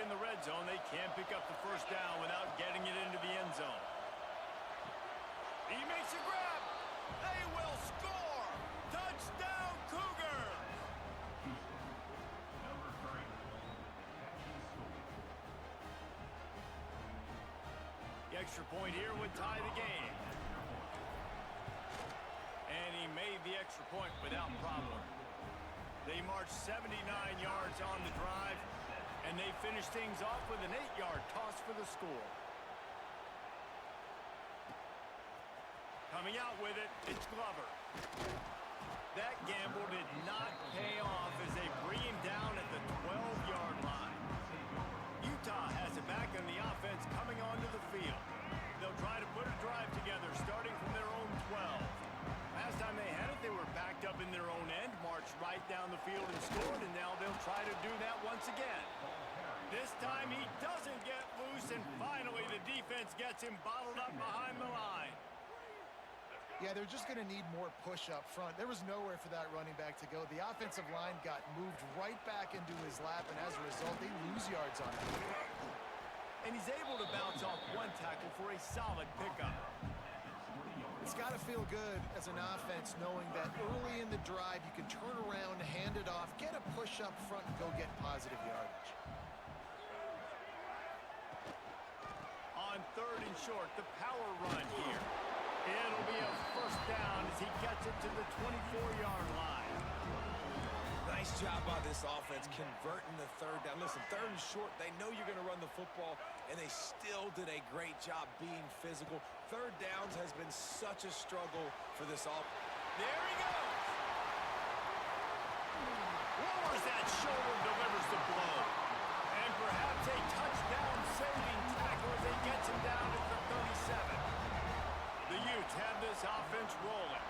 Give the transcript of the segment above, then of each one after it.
in the red zone. They can't pick up the first down without getting it into the end zone. He makes a grab. They will score. Touchdown, Cougars. The extra point here would tie the game. And he made the extra point without problem. They marched 79 yards on the drive, and they finished things off with an 8-yard toss for the score. Coming out with it, it's Glover. That gamble did not pay off as they bring him down at the 12-yard line. Utah has it back, and the offense coming onto the field. They'll try to put a drive together, starting from their own 12. Last time they had it, they were backed up in their own end, marched right down the field and scored, and now they'll try to do that once again. This time he doesn't get loose, and finally the defense gets him bottled up behind the line. Yeah, they're just going to need more push up front. There was nowhere for that running back to go. The offensive line got moved right back into his lap, and as a result, they lose yards on him. And he's able to bounce off one tackle for a solid pickup. It's got to feel good as an offense knowing that early in the drive you can turn around, hand it off, get a push up front, and go get positive yardage. On 3rd and short, the power run here. It'll be a first down as he gets it to the 24-yard line. Nice job by this offense converting the 3rd down. Listen, 3rd and short, they know you're going to run the football, and they still did a great job being physical. 3rd downs has been such a struggle for this offense. There he goes. Lowers that shoulder, delivers the blow. And perhaps a touchdown-saving tackle as he gets him down at the 37. The Utes have this offense rolling.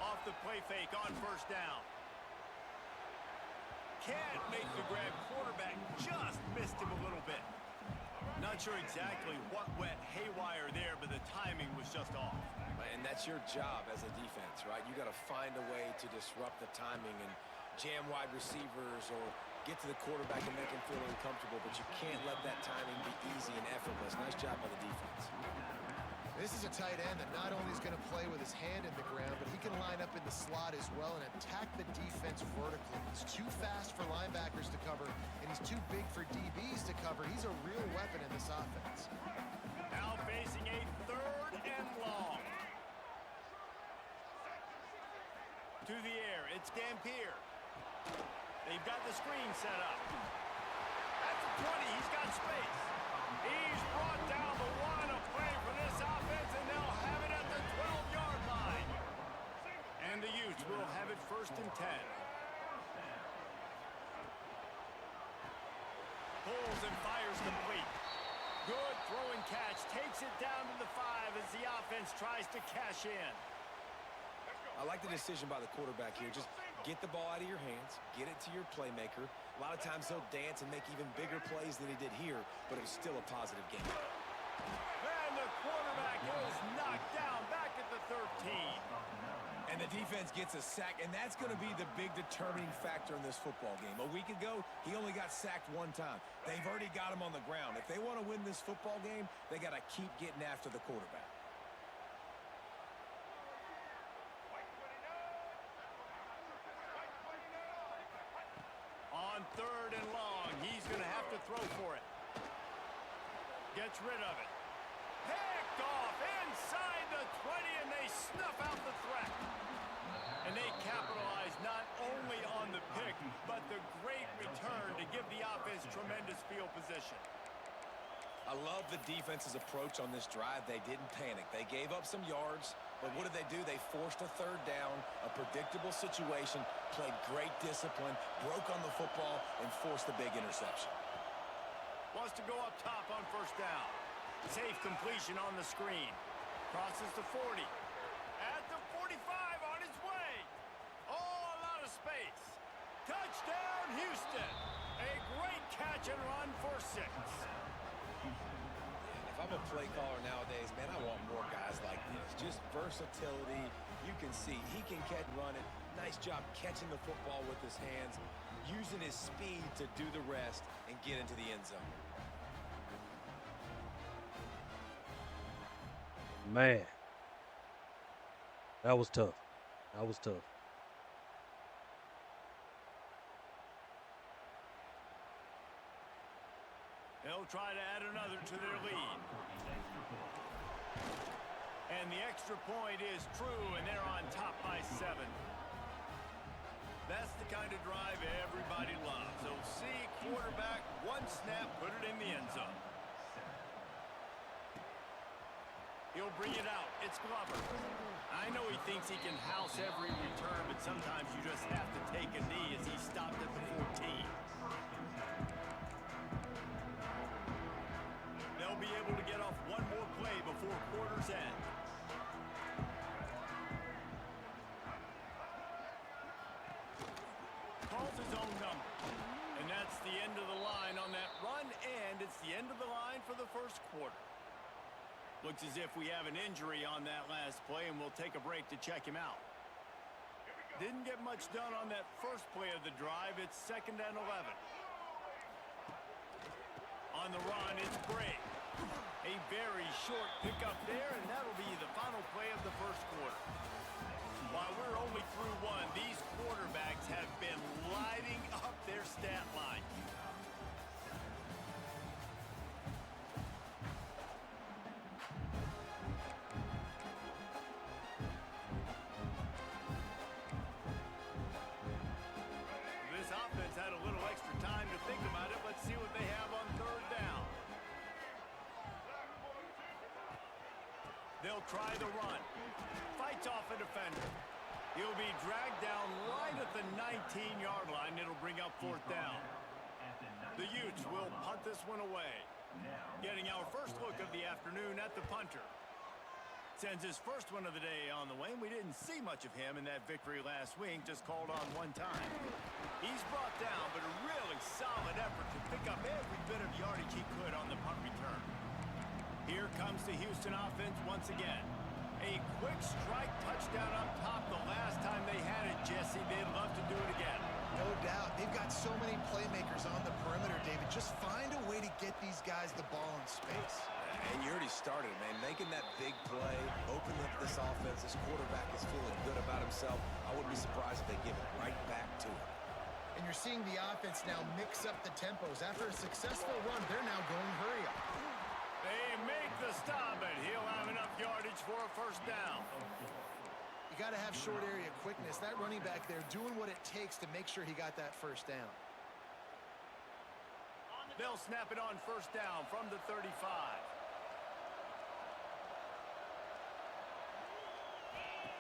Off the play fake on first down. Can't make the grab. Quarterback just missed him a little bit. Not sure exactly what went haywire there, but the timing was just off. And that's your job as a defense, right? You got to find a way to disrupt the timing and jam wide receivers or get to the quarterback and make him feel uncomfortable, but you can't let that timing be easy and effortless. Nice job by the defense. This is a tight end that not only is going to play with his hand in the ground, but he can line up in the slot as well and attack the defense vertically. He's too fast for linebackers to cover, and he's too big for DBs to cover. He's a real weapon in this offense. Now facing a 3rd and long. To the air, it's Dampier. They've got the screen set up. At the 20, he's got space. He's brought down the line of play for this offense, and they'll have it at the 12-yard line. And the Utes will have it 1st and 10. Pulls and fires complete. Good throw and catch. Takes it down to the 5 as the offense tries to cash in. I like the decision by the quarterback here. Just get the ball out of your hands, get it to your playmaker. A lot of times he'll dance and make even bigger plays than he did here, but it was still a positive game. And the quarterback is knocked down back at the 13. And the defense gets a sack, and that's going to be the big determining factor in this football game. A week ago, he only got sacked 1 time. They've already got him on the ground. If they want to win this football game, they got to keep getting after the quarterback. On 3rd and long, he's going to have to throw for it. Gets rid of it. Picked off inside the 20, and they snuff out the threat. And they capitalize not only on the pick, but the great return to give the offense tremendous field position. I love the defense's approach on this drive. They didn't panic. They gave up some yards, but what did they do? They forced a 3rd down, a predictable situation, played great discipline, broke on the football, and forced the big interception. Wants to go up top on first down. Safe completion on the screen. Crosses the 40. At the 45 on his way. Oh, a lot of space. Touchdown, Houston. A great catch and run for 6. If I'm a play caller nowadays, man, I want more guys like this. Just versatility. You can see he can catch and run it. Nice job catching the football with his hands, using his speed to do the rest and get into the end zone. Man, that was tough. That was tough. They'll try to add another to their lead. And the extra point is true, and they're on top by 7. That's the kind of drive everybody loves. They'll see quarterback, one snap, put it in the end zone. He'll bring it out. It's Glover. I know he thinks he can house every return, but sometimes you just have to take a knee as he stopped at the 14. They'll be able to get off one more play before quarter's end. Calls his own number. And that's the end of the line on that run, and it's the end of the line for the first quarter. Looks as if we have an injury on that last play, and we'll take a break to check him out. Didn't get much done on that first play of the drive. It's 2nd and 11. On the run, it's Bray. A very short pickup there, and that'll be the final play of the first quarter. While we're only through one, these quarterbacks have been lighting up their stat line. This offense had a little extra time to think about it. Let's see what they have on 3rd down. They'll try the run. Fights off a defender. He'll be dragged down right at the 19-yard line. It'll bring up 4th down. The Utes will punt this one away. Getting our first look of the afternoon at the punter. Sends his first one of the day on the way. We didn't see much of him in that victory last week. Just called on one time. He's brought down, but a really solid effort to pick up every bit of yardage he could on the punt return. Here comes the Houston offense once again. A quick strike touchdown up top the last time they had it, Jesse. They'd love to do it again. No doubt. They've got so many playmakers on the perimeter, David. Just find a way to get these guys the ball in space. And you already started, man. Making that big play, opening up this offense. This quarterback is feeling good about himself. I wouldn't be surprised if they give it right back to him. And you're seeing the offense now mix up the tempos. After a successful run, they're now going hurry up. They make the stop, and he'll have enough yardage for a 1st down. You got to have short area quickness. That running back there doing what it takes to make sure he got that 1st down. They'll snap it on 1st down from the 35.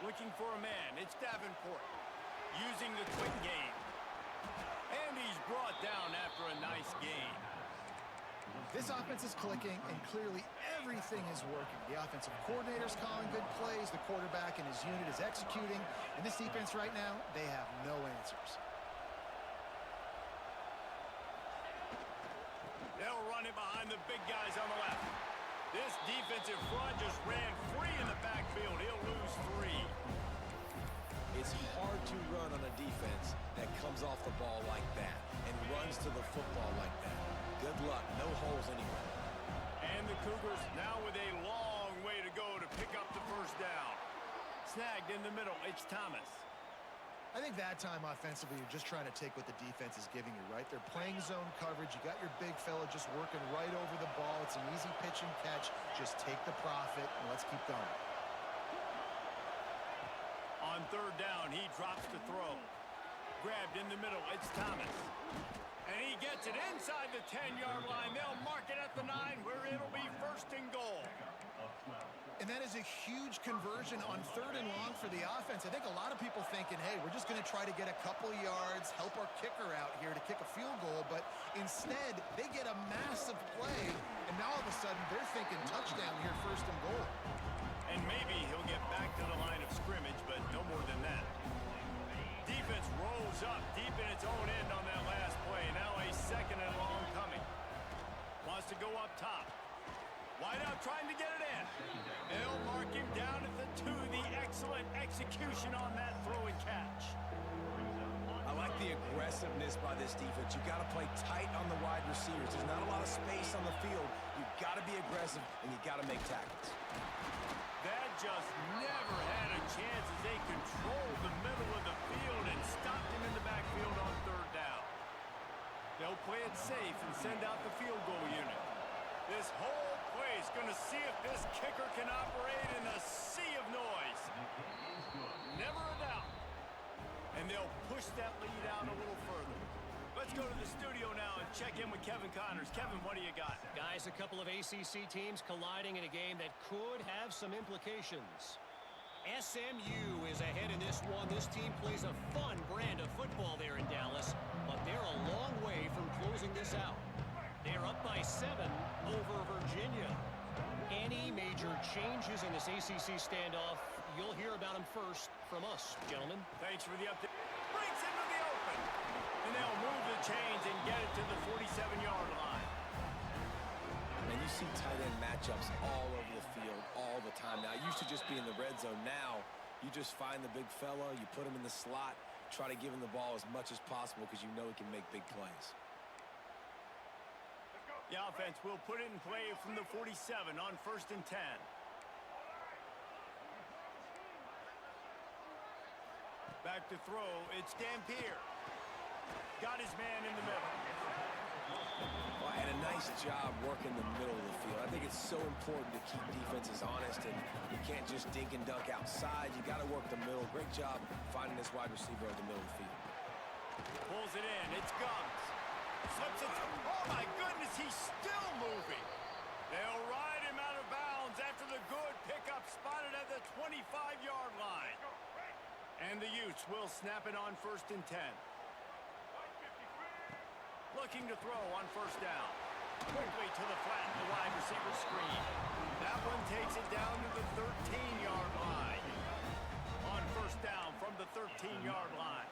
Looking for a man. It's Davenport. Using the twin game. And he's brought down after a nice gain. This offense is clicking, and clearly everything is working. The offensive coordinator's calling good plays. The quarterback and his unit is executing. And this defense right now, they have no answers. They'll run it behind the big guys on the left. This defensive front just ran free in the backfield. He'll lose 3. It's hard to run on a defense that comes off the ball like that and runs to the football like that. Good luck. No holes anywhere. And the Cougars now with a long way to go to pick up the 1st down. Snagged in the middle. It's Thomas. I think that time offensively, you're just trying to take what the defense is giving you, right? They're playing zone coverage. You got your big fella just working right over the ball. It's an easy pitch and catch. Just take the profit, and let's keep going. On 3rd down, he drops to throw. Grabbed in the middle. It's Thomas. And he gets it inside the 10-yard line. They'll mark it at the 9, where it'll be 1st and goal. And that is a huge conversion on 3rd and long for the offense. I think a lot of people thinking, hey, we're just going to try to get a couple yards, help our kicker out here to kick a field goal. But instead, they get a massive play, and now all of a sudden they're thinking touchdown here, 1st and goal. And maybe he'll get back to the line of scrimmage, but no more than that. Defense rolls up deep in its own end on that last play. Now a 2nd and long coming. Wants to go up top. Wide out trying to get it in. They'll mark him down at the 2. The excellent execution on that throw and catch. I like the aggressive aggressiveness by this defense. You got to play tight on the wide receivers. There's not a lot of space on the field. You've got to be aggressive, and you got to make tackles. That just never had a chance as they controlled the middle of the field and stopped him in the backfield on third down. They'll play it safe and send out the field goal unit. This whole play is going to see if this kicker can operate in a sea of noise. Never a doubt. And they'll push that lead out a little further. Let's go to the studio now and check in with Kevin Connors. Kevin, what do you got? Guys, a couple of ACC teams colliding in a game that could have some implications. SMU is ahead in this one. This team plays a fun brand of football there in Dallas, but they're a long way from closing this out. They're up by 7 over Virginia. Any major changes in this ACC standoff, you'll hear about them first from us, gentlemen. Thanks for the update. Breaks into the open. And they'll move the chains and get it to the 47-yard line. And you see tight end matchups all over the field all the time. Now, it used to just be in the red zone. Now, you just find the big fella, you put him in the slot, try to give him the ball as much as possible because you know he can make big plays. The offense will put it in play from the 47 on 1st and 10. Back to throw, it's Dampier. Got his man in the middle. Well, and a nice job working the middle of the field. I think it's so important to keep defenses honest, and you can't just dink and dunk outside. You got to work the middle. Great job finding this wide receiver at the middle of the field. Pulls it in, it's Gums. Slips it. Oh my goodness, he's still moving. They'll ride him out of bounds after the good pickup spotted at the 25-yard line. And the Utes will snap it on 1st and 10. Looking to throw on 1st down. Quickly to the flat, the wide receiver screen. That one takes it down to the 13-yard line. On 1st down from the 13-yard line.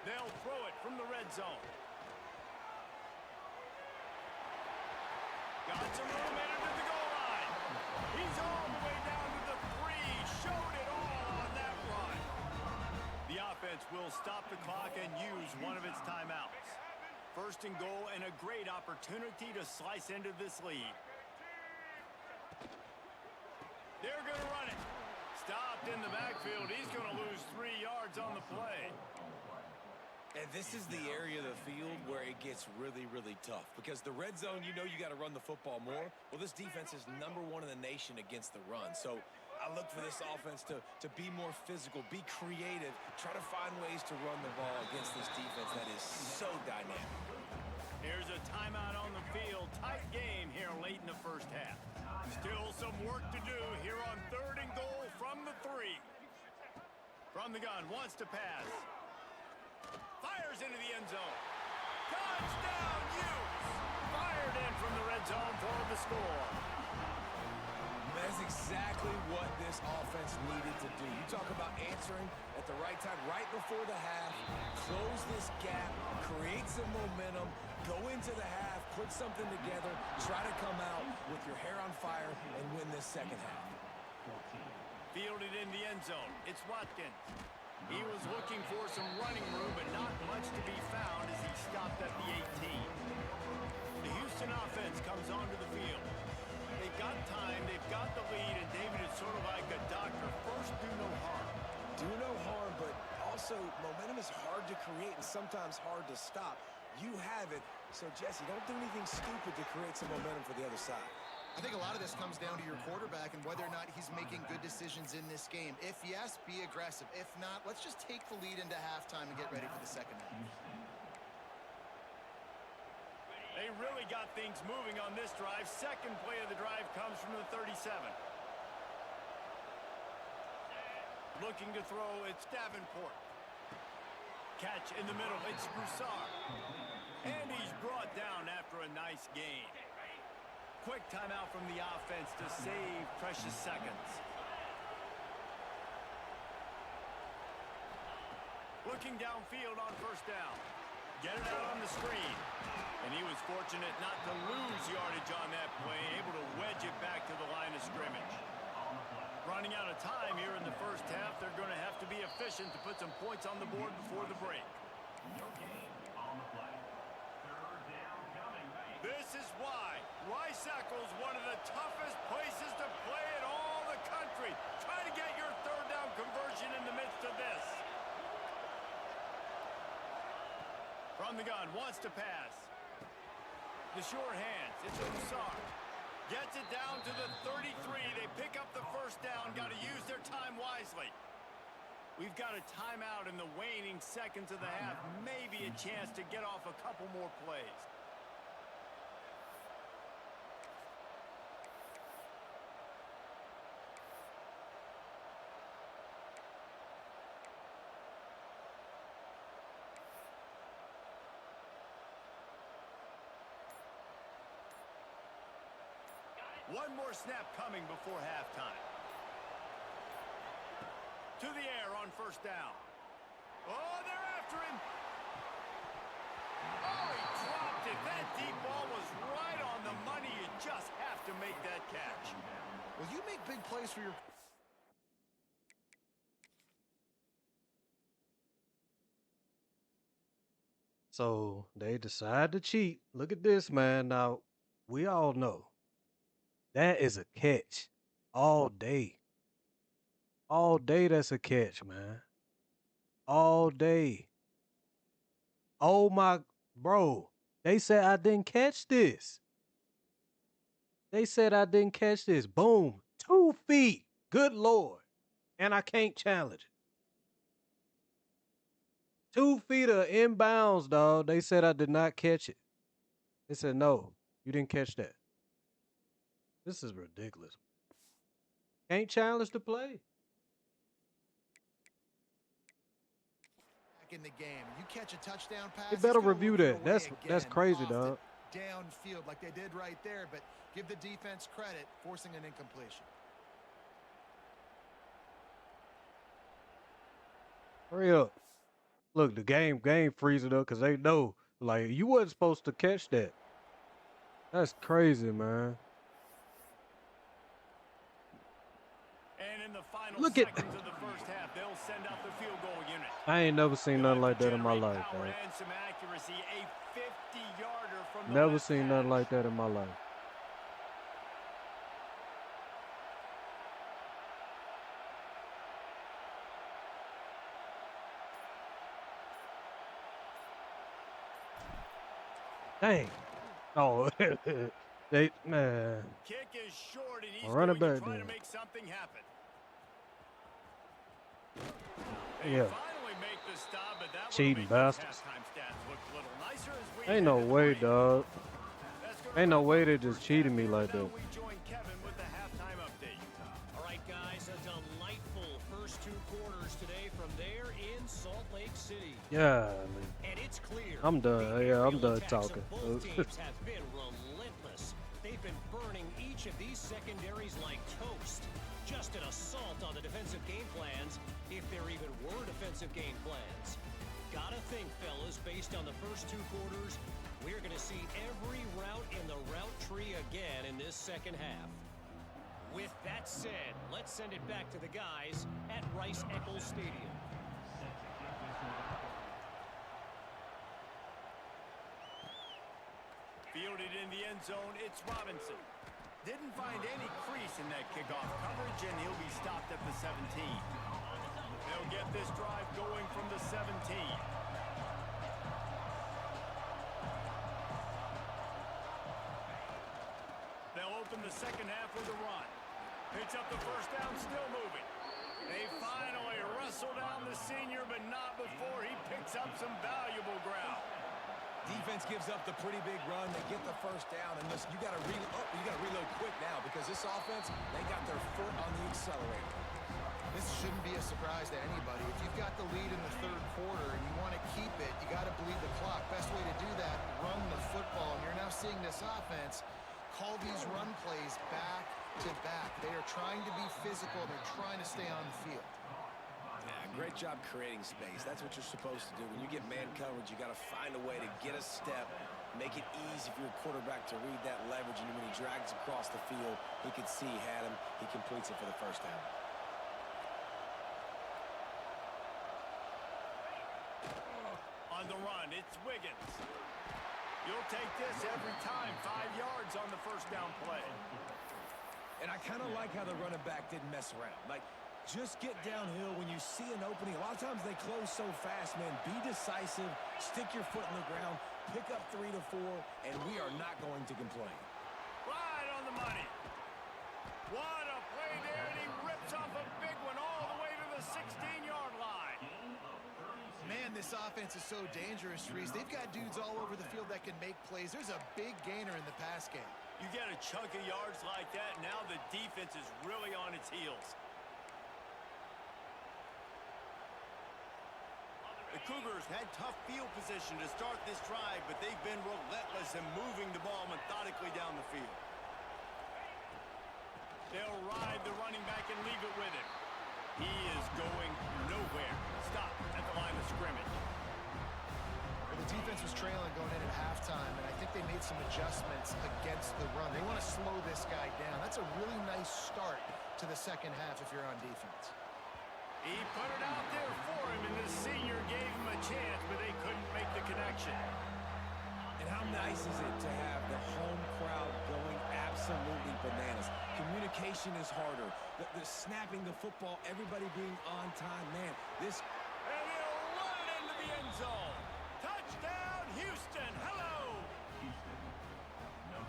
They'll throw it from the red zone. Got some room headed to the goal line. He's all the way down to the 3. Showed it all on that run. The offense will stop the clock and use one of its timeouts. 1st and goal and a great opportunity to slice into this lead. They're going to run it. Stopped in the backfield. He's going to lose 3 yards on the play. And this is the area of the field where it gets really, really tough. Because the red zone, you know you got to run the football more. Well, this defense is #1 in the nation against the run. So I look for this offense to be more physical, be creative, try to find ways to run the ball against this defense that is so dynamic. Here's a timeout on the field. Tight game here late in the 1st half. Still some work to do here on 3rd and goal from the 3. From the gun, wants to pass. Fires into the end zone. Touchdown, Utes! Fired in from the red zone for the score. That's exactly what this offense needed to do. You talk about answering at the right time, right before the half, close this gap, create some momentum, go into the half, put something together, try to come out with your hair on fire and win this 2nd half. Fielded in the end zone. It's Watkins. He was looking for some running room, but not much to be found as he stopped at the 18. The Houston offense comes onto the field. They've got time, they've got the lead, and David is sort of like a doctor. First, do no harm. Do no harm, but also momentum is hard to create and sometimes hard to stop. You have it, so Jesse, don't do anything stupid to create some momentum for the other side. I think a lot of this comes down to your quarterback and whether or not he's making good decisions in this game. If yes, be aggressive. If not, let's just take the lead into halftime and get ready for the 2nd half. They really got things moving on this drive. 2nd play of the drive comes from the 37. Looking to throw, it's Davenport. Catch in the middle, it's Broussard. And he's brought down after a nice gain. Quick timeout from the offense to save precious seconds. Looking downfield on 1st down. Get it out on the screen. And he was fortunate not to lose yardage on that play, able to wedge it back to the line of scrimmage. Running out of time here in the first half. They're going to have to be efficient to put some points on the board before the break. This is why Rice-Eccles, one of the toughest places to play in all the country. Try to get your third down conversion in the midst of this. From the gun, wants to pass. The sure hands, it's Usar. Gets it down to the 33. They pick up the first down. Got to use their time wisely. We've got a timeout in the waning seconds of the half. Maybe a chance to get off a couple more plays. One more snap coming before halftime. To the air on first down. Oh, they're after him. Oh, he dropped it. That deep ball was right on the money. You just have to make that catch. Well, you make big plays for your... So they decide to cheat. Look at this, man. Now, we all know that is a catch all day. All day, that's a catch, man. All day. Oh, my, bro. They said I didn't catch this. They said I didn't catch this. Boom. 2 feet. Good Lord. And I can't challenge it. 2 feet of inbounds, dog. They said I did not catch it. They said, no, you didn't catch that. This is ridiculous. Can't challenge the play. In the game, you catch a touchdown pass. They better review that. That's crazy, dog. Downfield like they did right there, but give the defense credit, forcing an incompletion. Hurry up. Look, the game freezing up because they know, like, you wasn't supposed to catch that. That's crazy, man. And in the final Look at seconds of the first half, they'll send out the field goal unit. I ain't never seen nothing like that in my life, Power man. and some accuracy, a 50-yarder from the Never left seen hash. nothing like that in my life. Dang. Oh, they, man. Kick is short, and he's Run going it to back try then. to make something happen. Yeah. Finally make the stop, but that Cheating would've made those bastards. halftime stats look a little nicer as we Ain't no head to way, break. dog. That's gonna Ain't no wrap way up they the just first cheated half me here. like Now that. we join Kevin with the halftime update. All right, guys, a delightful first 2 quarters today from there in Salt Lake City. Yeah, And it's clear. I'm done. the Yeah, I'm aerial done attacks talking. Of both teams have been relentless. They've been burning each of these secondaries like toast. Just an assault on the defensive game plans, if there even were defensive game plans. Gotta think, fellas, based on the first 2 quarters, we're going to see every route in the route tree again in this second half. With that said, let's send it back to the guys at Rice-Eccles Stadium. Fielded in the end zone, it's Robinson. Didn't find any crease in that kickoff coverage, and he'll be stopped at the 17. They'll get this drive going from the 17. They'll open the second half with a run. Picks up the first down, still moving. They finally wrestle down the senior, but not before he picks up some valuable ground. Defense gives up the pretty big run. They get the first down, and listen, you got to reload quick now because this offense, they got their foot on the accelerator. This shouldn't be a surprise to anybody. If you've got the lead in the third quarter and you want to keep it, you got to bleed the clock. Best way to do that, run the football. And you're now seeing this offense call these run plays back to back. They are trying to be physical. They're trying to stay on the field. Yeah, great job creating space. That's what you're supposed to do. When you get man coverage, you got to find a way to get a step, make it easy for your quarterback to read that leverage. And when he drags across the field, he could see he had him. He completes it for the first down. On the run, it's Wiggins. You'll take this every time. 5 yards on the first down play. And I kind of like how the running back didn't mess around. Like, just get downhill when you see an opening. A lot of times they close so fast, man. Be decisive, stick your foot in the ground, pick up 3 to 4, and we are not going to complain. Right on the money. What a play there, and he rips off a big one all the way to the 16-yard line. Man, this offense is so dangerous, Reese. They've got dudes all over the field that can make plays. There's a big gainer in the pass game. You get a chunk of yards like that, now the defense is really on its heels. The Cougars had tough field position to start this drive, but they've been relentless in moving the ball methodically down the field. They'll ride the running back and leave it with him. He is going nowhere. Stop at the line of scrimmage. Well, the defense was trailing going in at halftime, and I think they made some adjustments against the run. They want to slow this guy down. That's a really nice start to the second half if you're on defense. He put it out there for him, and the senior gave him a chance, but they couldn't make the connection. And how nice is it to have the home crowd going absolutely bananas? Communication is harder. The snapping the football, everybody being on time. Man, this... And he'll run it into the end zone. Touchdown, Houston. Hello.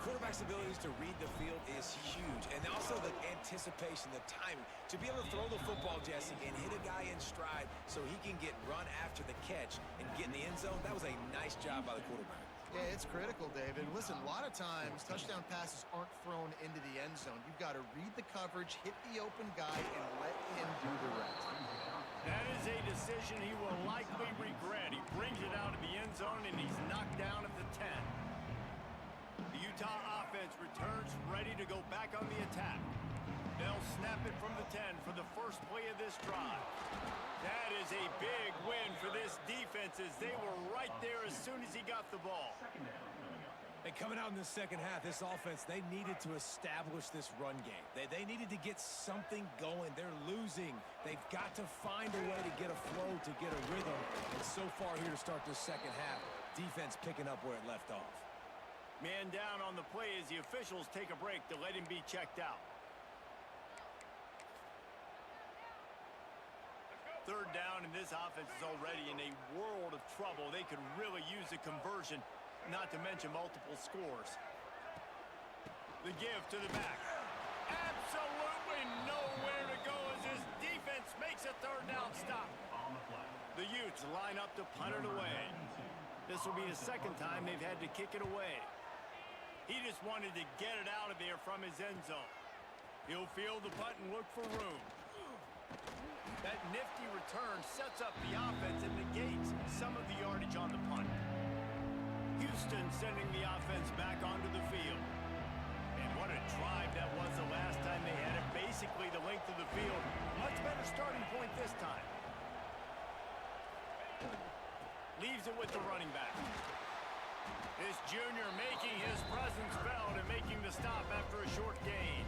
Quarterback's abilities to read the field is huge. And also the anticipation, the timing. To be able to throw the football, Jesse, and hit a guy in stride so he can get run after the catch and get in the end zone, that was a nice job by the quarterback. Yeah, it's critical, David. Listen, a lot of times touchdown passes aren't thrown into the end zone. You've got to read the coverage, hit the open guy, and let him do the rest. That is a decision he will likely regret. He brings it out of the end zone, and he's knocked down at the 10. The Utah offense returns ready to go back on the attack. They'll snap it from the 10 for the first play of this drive. That is a big win for this defense as they were right there as soon as he got the ball. And coming out in the second half, this offense, they needed to establish this run game. They needed to get something going. They're losing. They've got to find a way to get a flow, to get a rhythm. And so far here to start this second half, defense picking up where it left off. Man down on the play as the officials take a break to let him be checked out. Third down, and this offense is already in a world of trouble. They could really use a conversion, not to mention multiple scores. The give to the back. Absolutely nowhere to go as his defense makes a third down stop. The Utes line up to punt it away. This will be the second time they've had to kick it away. He just wanted to get it out of there from his end zone. He'll field the punt and look for room. That nifty return sets up the offense and negates some of the yardage on the punt. Houston sending the offense back onto the field. And what a drive that was the last time they had it. Basically the length of the field. Much better starting point this time. Leaves it with the running back. This junior making his presence felt and making the stop after a short gain.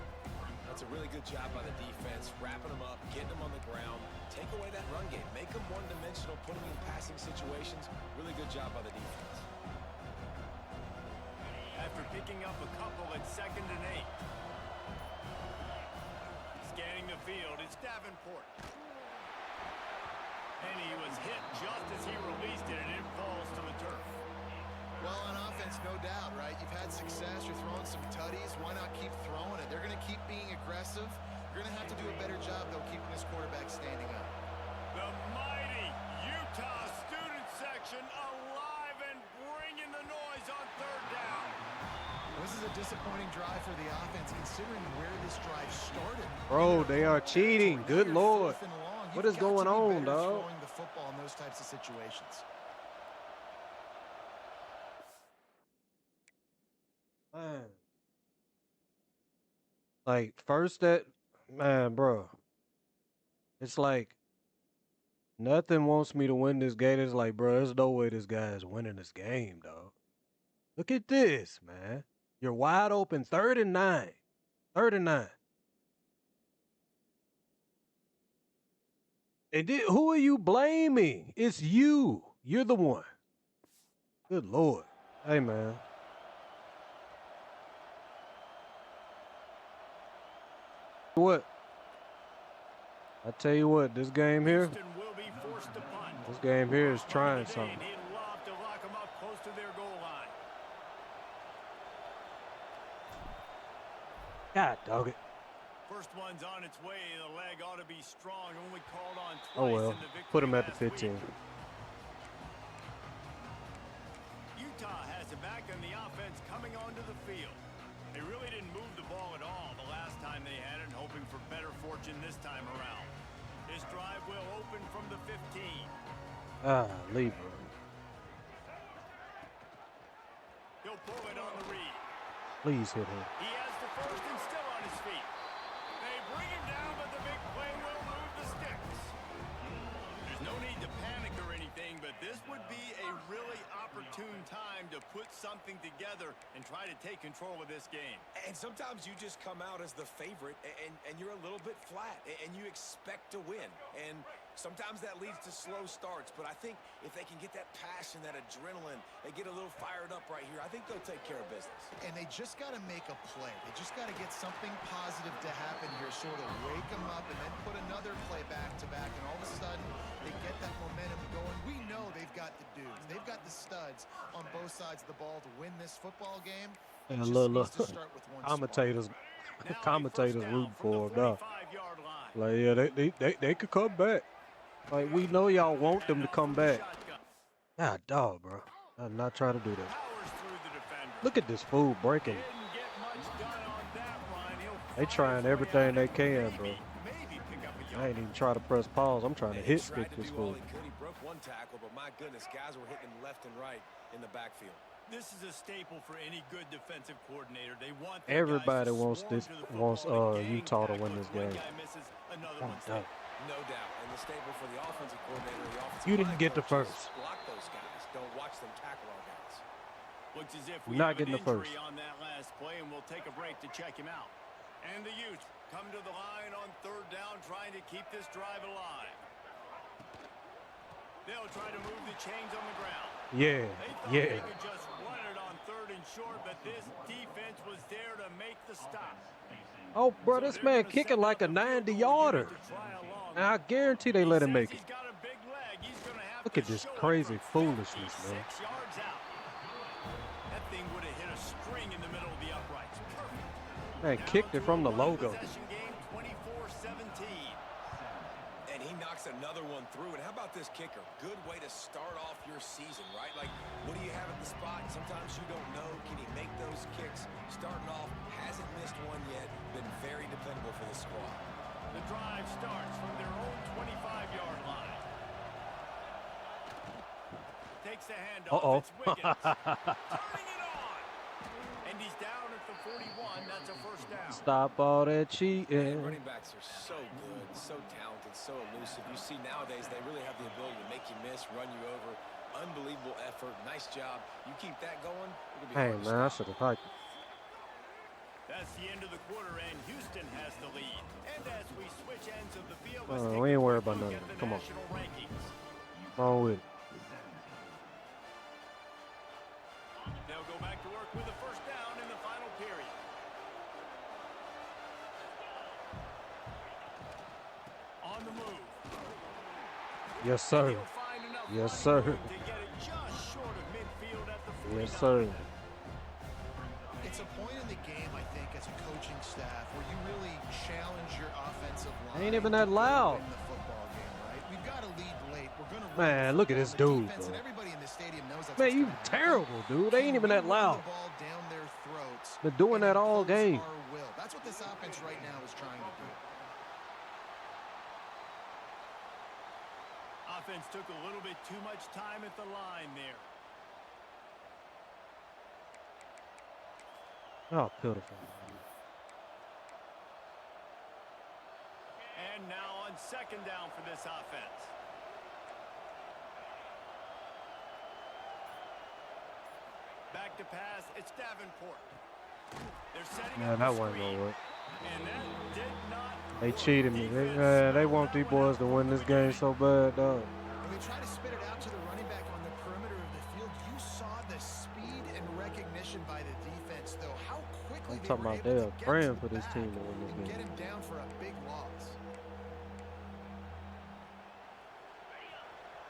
That's a really good job by the defense, wrapping them up, getting them on the ground, take away that run game, make them one-dimensional, put them in passing situations. Really good job by the defense. After picking up a couple at 2nd and 8. Scanning the field, it's Davenport. And he was hit just as he released it, and it falls to the turf. Well, on offense, no doubt, right? You've had success. You're throwing some tutties. Why not keep throwing it? They're going to keep being aggressive. You're going to have to do a better job, though, keeping this quarterback standing up. The mighty Utah student section alive and bringing the noise on third down. This is a disappointing drive for the offense, considering where this drive started. Bro, they are cheating. Good Lord. What is going on, dog? Throwing the football in those types of situations. Man. Like, first that, man, bro. It's like, nothing wants me to win this game. It's like, bro, there's no way this guy is winning this game, dog. Look at this, man. You're wide open, 3rd and 9. 3rd and 9. And who are you blaming? It's you. You're the one. Good Lord. Hey, man. What? I tell you what, this game here, Houston will be forced to punt. this game here is First punt trying of the day, something. and he'd love to lock them up close to their goal line. God dog it. First one's on its way. The leg ought to be strong. Only called on twice Oh well. in the victory Put him at the last 15. week. Utah has it back on the offense coming onto the field. They really didn't move the ball at all the last time they had it, hoping for better fortune this time around. This drive will open from the 15. Ah, leave bro. He'll pull it on the read. Please hit him. He has the first and still on his feet. They bring him down, but the big play will move the sticks. There's no need to panic or anything, but this would be a really opportune time to put something together and try to take control of this game. And sometimes you just come out as the favorite, and you're a little bit flat, and you expect to win. And sometimes that leads to slow starts, but I think if they can get that passion, that adrenaline, they get a little fired up right here, I think they'll take care of business. And they just got to make a play. They just got to get something positive to happen here, sort of wake them up and then put another play back to back, and all of a sudden they get that momentum going. We know they've got the dudes. They've got the studs on both sides of the ball to win this football game. And Just look, needs to start with one commentators, Now commentators a first down rooting from for the him now. 45-yard line. Like, yeah, they could come back. Like, we know y'all want them to come back. God, dog, bro. I'm not trying to do that. Powers through the defender. Look at this fool breaking. Didn't get much done on that run. He'll They fire trying his way everything out they and can, bro. maybe pick up a I yard. ain't even try to press pause. I'm trying to And he hit tried stick to this do all fool. he could. He broke one tackle, but my goodness, guys were hitting him left and right in the backfield. This is a staple for any good defensive coordinator. They want their Everybody guys to wants swarm this, to the football wants and gang Utah to win tackle. this If one game. guy misses, another God, one's dog. there. No doubt. And the staple for the offensive coordinator, the offensive You didn't line get the coach is first. block those guys. Don't watch them tackle our guys. Looks as if You're we not have getting an the injury first. on that last play, and we'll take a break to check him out. And the Utes come to the line on third down, trying to keep this drive alive. They'll try to move the chains on the ground. Yeah, They thought yeah. they could just run it on third and short, but this defense was there to make the stop. Oh, bro, So this they're man gonna kicking send like a out the field goal 90-yarder. unit to try a long And I guarantee they He let him says make it. he's got a big leg. He's gonna have Look to at this show it crazy from foolishness, man. 56 yards out. That thing would have hit a string in the middle of the uprights. Perfect. Man, Down kicked it to from a the logo. one-possession game, 24-17. And he knocks another one through. And how about this kicker? Good way to start off your season, right? Like, what do you have at the spot? Sometimes you don't know. Can he make those kicks? Starting off, hasn't missed one yet. Been very dependable for the squad. The drive starts from their own 25-yard line. Takes the handoff. Uh-oh. It's Wiggins. Turning it on. And he's down at the 41. That's a first down. Stop all that And cheating. running backs are so good, so talented, so elusive. You see nowadays they really have the ability to make you miss, run you over. Unbelievable effort. Nice job. You keep that going, it'll be Hey, hard to man, I stop. should have hiked it. That's the end of the quarter, and Houston has the lead. And as we switch ends of the field, We ain't worried about nothing. Come on. Rankings. Wrong with it. They'll go back to work with a first down in the final period. On the move. Yes, sir. He'll find enough Yes, running sir. room to get it just short of midfield at the 49. Yes, sir. It's a point in the game, I think, as a coaching staff where you really challenge your offensive line. Ain't even that to go loud. win the football game, right? We've got to lead late. We're going to Man, look at this dude, defense, bro. and everybody in the stadium knows that's Man, what's you gonna happen. terrible, dude. They ain't even that Can we run loud. the ball down their throats Been doing and that all impose game. our will? That's what this offense right now is trying to do. Offense took a little bit too much time at the line there. Oh, pitiful. And now on second down for this offense. Back to pass, it's Davenport. They're setting Man, up that the wasn't screen, gonna work. and that did not They work. cheated me. They want these boys to win this game so bad, dog. When they try to spit it out to the running back on the perimeter of the field, you You saw the speed and recognition by the defense, though. How quickly I'm they talking were about able they to are get praying to for the this back team to win this and get game. him down for a big loss.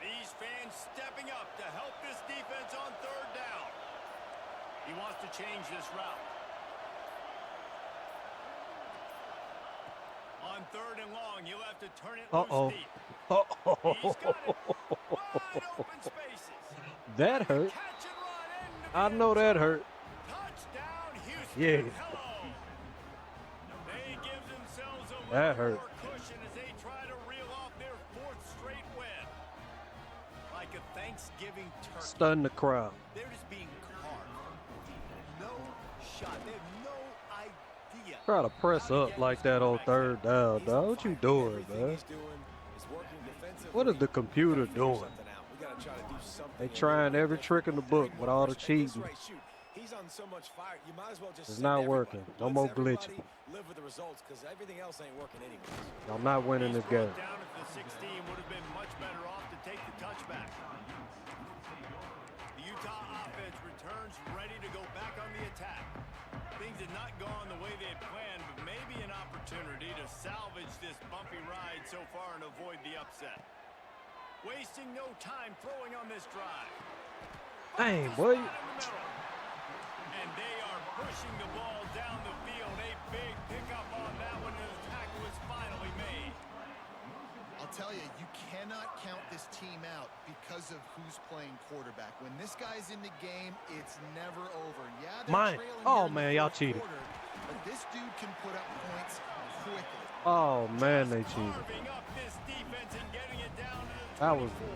These fans stepping up to help this defense on third down. He wants to change this route. On third and long, he'll have to turn it loose deep. He's got it. Wide open spaces. That hurt. Catch and run into the I end know that zone. hurt. Touchdown, Houston. Yeah. Hello. They give themselves a That little hurt. more cushion as they try to reel off their fourth straight win. Like a Thanksgiving turkey. Stun the crowd. They're just being carved. No shot. They have no idea. Try to press up like that on third down, dog. What you doing, man? What is the computer doing? They trying every trick in the book with all the cheating. He's on so much fire. You might as well just It's not working. No more glitching. Live with the results because everything else ain't working anyways. Y'all not winning this game. Down at the 16 would have been much better off to take the touchback. The Utah offense returns ready to go back on the attack. Things had not gone the way they had planned, but maybe an opportunity to salvage this bumpy ride so far and avoid the upset. Wasting no time throwing on this drive. Dang, boy. And they are pushing the ball down the field. A big pickup on that one, and the tackle is finally made. I'll tell you, you cannot count this team out because of who's playing quarterback. When this guy's in the game, it's never over. Yeah, they're Mine. trailing Oh, here in the man, y'all fourth cheated. quarter, but this dude can put up points quickly. Oh, man, they cheated. Carving up this defense and getting it down to the That was... 24.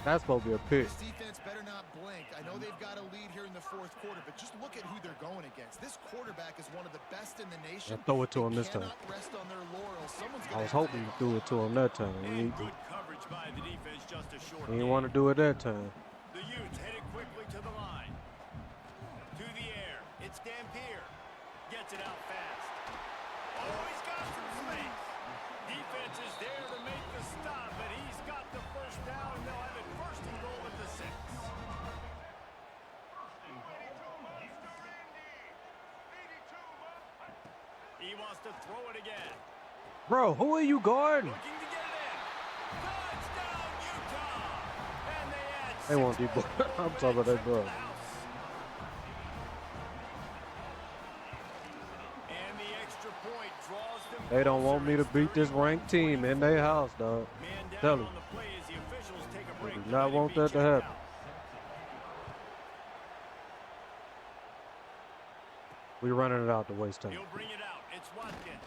That's supposed to be a pick. This defense better not blink. I know they've got a lead here in the fourth quarter, but just look at who they're going against. This quarterback is one of the best in the nation. And throw it to him They this time. cannot rest on their laurels. Someone's I gonna was have hoping to you make threw it to him that time. And good coverage by the defense, just a short He didn't gain. want to do it that time. The Utes headed quickly to the line. To the air. It's Dampier. Gets it out fast. Oh, he's got some space. Defense is there to make the stop, but he's got the first down, and they'll have it first and goal at the 6. He wants to throw it again. Bro, who are you guarding? Looking to get it in. Touchdown, Utah. And they add They won't 6 do more. I'm talking about that, bro. And the extra point draws them. They don't want me to closer. beat this ranked team in their house, dog. Man down Tell him. on the play as the officials take a break. do not want that to happen. We running it out to waste time. He'll bring it out. It's Watkins.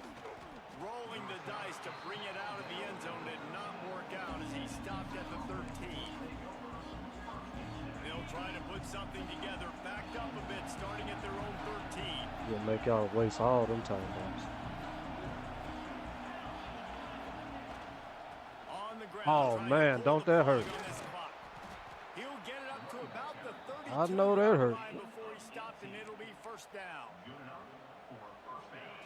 Rolling the dice to bring it out of the end zone. Did not work out as he stopped at the 13. They'll try to put something together. Backed up a bit, starting at their own 13. You'll make y'all waste all them timeouts. On the ground, Oh, trying to man, pull don't the that plug hurt. on this clock. He'll get it up to about the 32 I know that hurt. line before he stopped, and it'll be first down.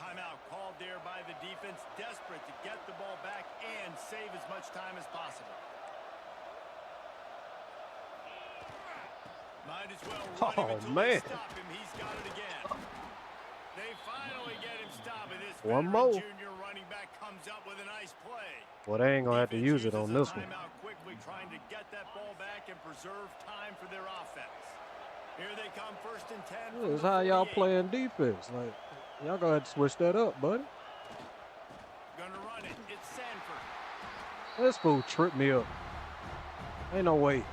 Timeout called there by the defense, desperate to get the ball back and save as much time as possible. Might as well run him until man. they stop him. He's got it again. They finally get him stopped, and this One veteran more. junior running back comes up with a nice play. Well, they ain't gonna have to Defense use it on uses this a one. timeout quickly, trying to get that ball back and preserve time for their offense. Here they come, first and 10. This is from the how y'all 48. playing defense. Like, y'all gonna have to switch that up, buddy. Gonna run it. It's Sanford. This fool tripped me up. Ain't no way.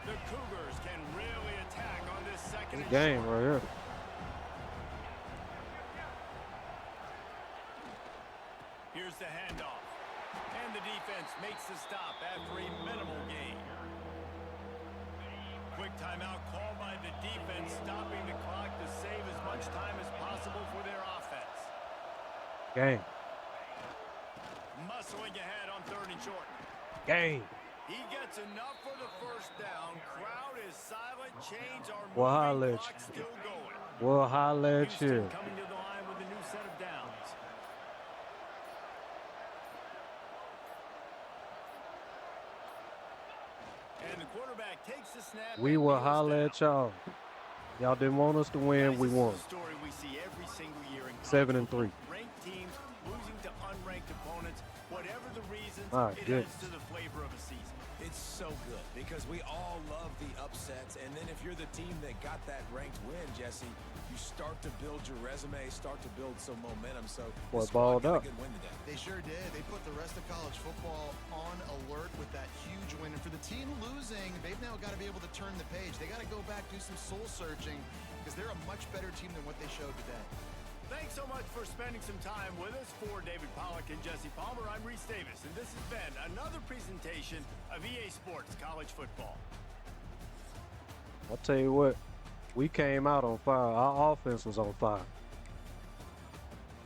The Cougars can really attack on this second This and game short. right here. Here's the handoff. And the defense makes the stop after a minimal gain. Quick timeout called by the defense, stopping the clock to save as much time as possible for their offense. Game. Muscling ahead on third and short. Game. He gets enough for the first down. Crowd is silent. Chains are Well, moving. holla at Clock still going. Well, holla at Houston you. coming to the line with a new set of downs. quarterback takes the snap. We and will kneels holler down. at y'all. Y'all didn't want us to win. We This is won. a story we see every single year in 7-3. college football. Ranked teams losing to unranked opponents. Whatever the reasons, My it goodness. adds to the flavor of a season. It's so good because we all love the upsets, and then if you're the team that got that ranked win, Jesse, you start to build your resume, start to build some momentum. So Boy, the squad balled got up. a good win today. They sure did. They put the rest of college football on alert with that huge win. And for the team losing, they've now got to be able to turn the page. They got to go back, do some soul searching, because they're a much better team than what they showed today. Thanks so much for spending some time with us. For David Pollack and Jesse Palmer, I'm Reese Davis, and this has been another presentation of EA Sports College Football. I'll tell you what, we came out on fire. Our offense was on fire.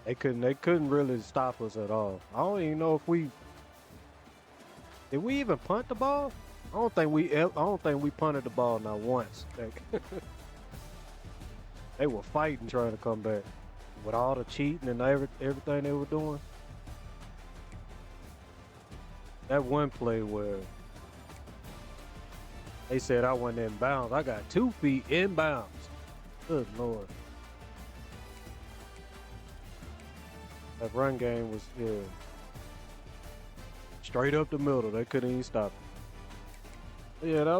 They couldn't really stop us at all. I don't even know if did we even punt the ball? I don't think we punted the ball not once. They were fighting trying to come back with all the cheating and everything they were doing. That one play where they said I went in bounds. I got 2 feet in bounds. Good Lord. That run game was, straight up the middle. They couldn't even stop it. Yeah, that was